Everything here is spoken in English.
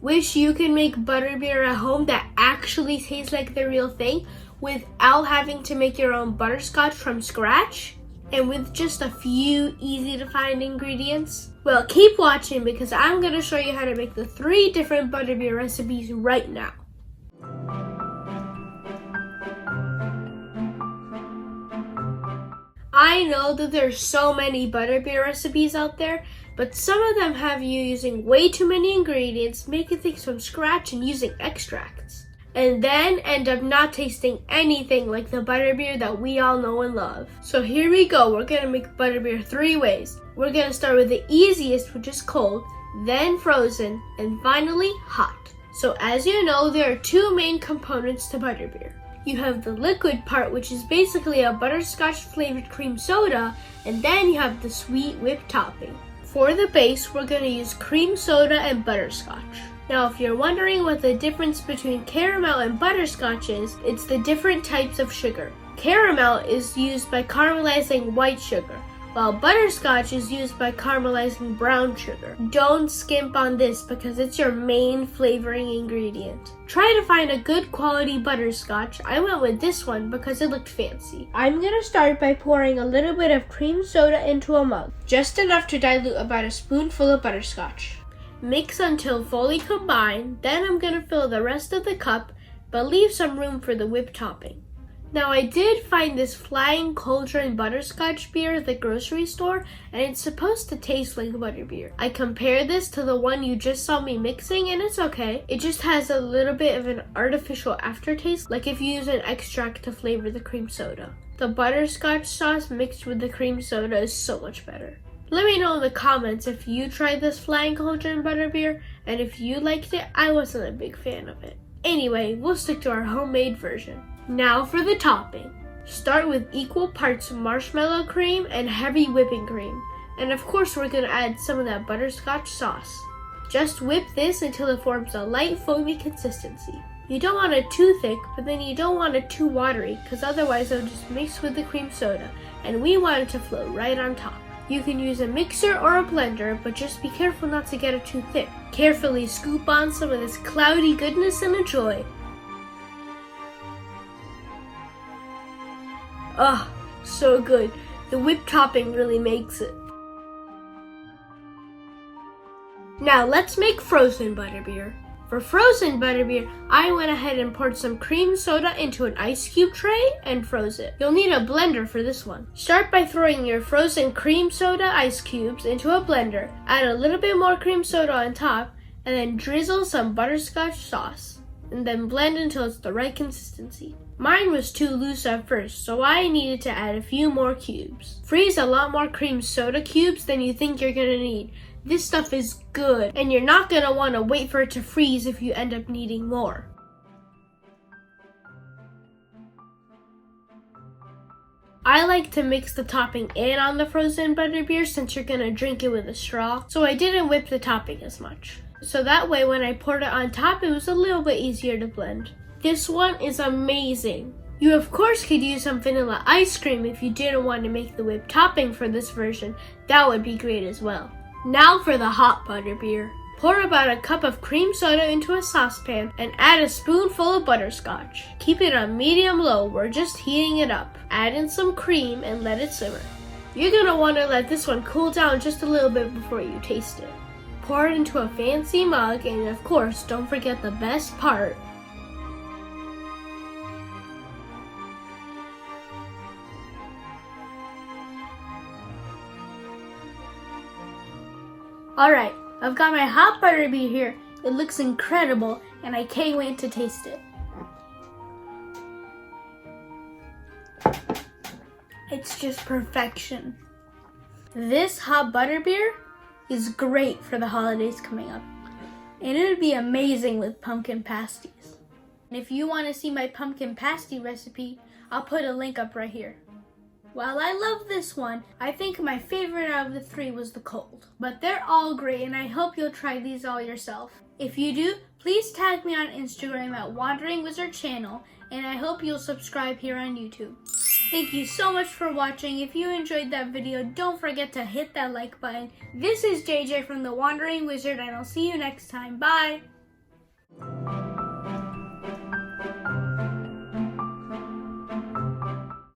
Wish you could make butterbeer at home that actually tastes like the real thing without having to make your own butterscotch from scratch and with just a few easy to find ingredients? Well, keep watching because I'm going to show you how to make the 3 different butterbeer recipes right now. I know that there's so many butterbeer recipes out there, but some of them have you using way too many ingredients, making things from scratch and using extracts, and then end up not tasting anything like the butterbeer that we all know and love. So here we go. We're going to make butterbeer 3 ways. We're going to start with the easiest, which is cold, then frozen, and finally hot. So as you know, there are 2 main components to butterbeer. You have the liquid part, which is basically a butterscotch flavored cream soda, and then you have the sweet whipped topping. For the base, we're going to use cream soda and butterscotch. Now, if you're wondering what the difference between caramel and butterscotch is, it's the different types of sugar. Caramel is used by caramelizing white sugar, while butterscotch is used by caramelizing brown sugar. Don't skimp on this because it's your main flavoring ingredient. Try to find a good quality butterscotch. I went with this one because it looked fancy. I'm going to start by pouring a little bit of cream soda into a mug, just enough to dilute about a spoonful of butterscotch. Mix until fully combined, then I'm going to fill the rest of the cup, but leave some room for the whipped topping. Now I did find this Flying Cauldron butterscotch beer at the grocery store, and it's supposed to taste like butterbeer. I compared this to the one you just saw me mixing, and it's okay. It just has a little bit of an artificial aftertaste, like if you use an extract to flavor the cream soda. The butterscotch sauce mixed with the cream soda is so much better. Let me know in the comments if you tried this Flying Cauldron butterbeer, and if you liked it. I wasn't a big fan of it. Anyway, we'll stick to our homemade version. Now for the topping. Start with equal parts marshmallow cream and heavy whipping cream. And of course we're going to add some of that butterscotch sauce. Just whip this until it forms a light foamy consistency. You don't want it too thick, but then you don't want it too watery because otherwise it'll just mix with the cream soda, and we want it to float right on top. You can use a mixer or a blender, but just be careful not to get it too thick. Carefully scoop on some of this cloudy goodness and enjoy. Oh, so good. The whipped topping really makes it. Now let's make frozen butterbeer. For frozen butterbeer, I went ahead and poured some cream soda into an ice cube tray and froze it. You'll need a blender for this one. Start by throwing your frozen cream soda ice cubes into a blender, add a little bit more cream soda on top, and then drizzle some butterscotch sauce, and then blend until it's the right consistency. Mine was too loose at first, so I needed to add a few more cubes. Freeze a lot more cream soda cubes than you think you're gonna need. This stuff is good, and you're not gonna wanna wait for it to freeze if you end up needing more. I like to mix the topping in on the frozen butterbeer since you're gonna drink it with a straw, so I didn't whip the topping as much. So that way when I poured it on top, it was a little bit easier to blend. This one is amazing. You of course could use some vanilla ice cream if you didn't want to make the whipped topping for this version. That would be great as well. Now for the hot butterbeer. Pour about a cup of cream soda into a saucepan and add a spoonful of butterscotch. Keep it on medium-low, we're just heating it up. Add in some cream and let it simmer. You're gonna want to let this one cool down just a little bit before you taste it. Pour it into a fancy mug, and of course, don't forget the best part. Alright, I've got my hot butterbeer here. It looks incredible, and I can't wait to taste it. It's just perfection. This hot butterbeer is great for the holidays coming up, and it would be amazing with pumpkin pasties. And if you want to see my pumpkin pasty recipe, I'll put a link up right here. While I love this one, I think my favorite out of the 3 was the cold. But they're all great, and I hope you'll try these all yourself. If you do, please tag me on Instagram at Wandering Wizard Channel, and I hope you'll subscribe here on YouTube. Thank you so much for watching. If you enjoyed that video, don't forget to hit that like button. This is JJ from the Wandering Wizard, and I'll see you next time. Bye!